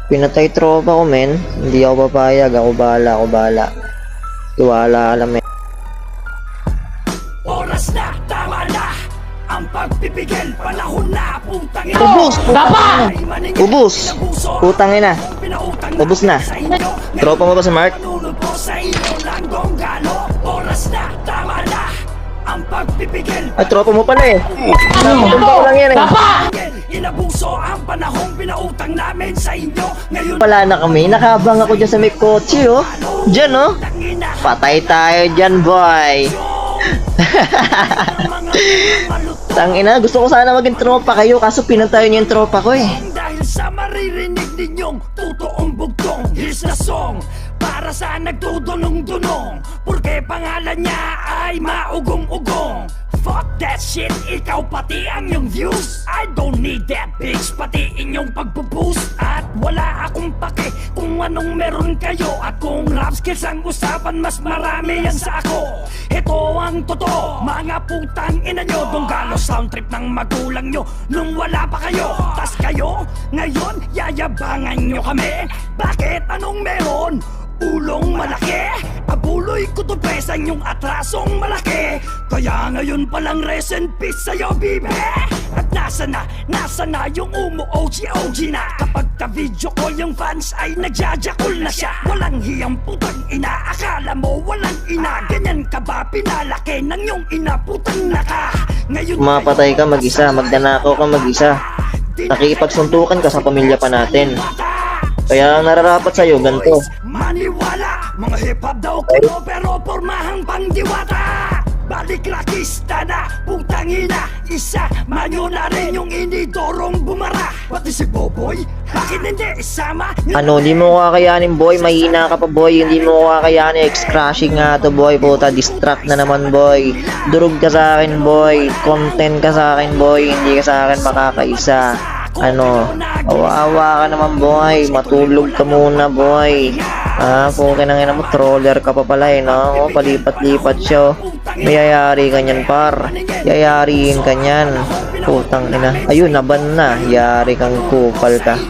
Pinatay tropa ko, men. Hindi ako papayag. Ako bahala. Tiwala ka lang, men. Oras na, tama na. Ang pagpipigil, panahon na. Putang ina. Ubus! Ubus! Putang ina. Ubus na. Tropa mo ba si Mark? Oras na, tama na. Ang pagpipigil. Ay, tropa mo pala eh. Tumba ko lang yan eh. Inabuso ang panahong pinautang namin sa inyo. Ngayon Wala na kami. Nakabang ako dyan sa may kotse, oh. Diyan, oh. Patay tayo dyan, boy. Tangina, gusto ko sana maging tropa kayo kaso pinatay niyo yung tropa ko eh. Dahil sa maririnig ninyong totoong bugtong. Here's the song para sa nagdudunong-dunong. Porque pangalan niya ay maugong-ugong. Fuck that shit, ikaw pati ang yung views. I don't need that bitch, pati inyong pagpo-boost. At wala akong pake kung anong meron kayo. At kung rap skills ang usapan, mas marami yan sa ako. Ito ang totoo, mga putang ina nyo. Donggalo sound trip ng magulang nyo nung wala pa kayo. Tas kayo, ngayon yayabangan nyo kami. Bakit anong meron? Ulong malaki, abuloy ko to pesan yung atrasong malaki. Kaya ngayon palang rest in peace sa'yo, bibe. At nasa na yung OG na. Kapag ka-video ko yung fans ay nagjajakol na siya. Walang hiyang putang ina, akala mo walang ina. Ganyan ka ba pinalaki ng yung ina, putang naka. Ngayon Mapatay ka mag-isa, magdanakaw ka mag-isa. Nakikipagsuntukan ka sa pamilya pa natin. Kaya ang nararapat sa'yo, ganito. Maniwala, mga hip-hop daw kuno pero pormahang pangdiwata. Balik lakista na, putang ina. Isa, manyo na rin yung inidorong bumara. Pati si Boboy, bakit hindi isama? Ano, hindi mo kakayanin, boy. Mahina ka pa, boy. Hindi mo kakayanin. Ex-crashing nga to, boy. Puta, distract na naman, boy. Durog ka sa akin, boy. Content ka sa akin, boy. Hindi ka sa akin makakaisa. Ano, awa ka naman, boy. Matulog ka muna, boy. Kung kinangina mo, troller ka pa pala eh, no? Palipat-lipat siya, oh. Mayayari ka niyan, par. Yayariin ka niyan. Putang ina. Ayun, naban na. Yari kang kupal ka.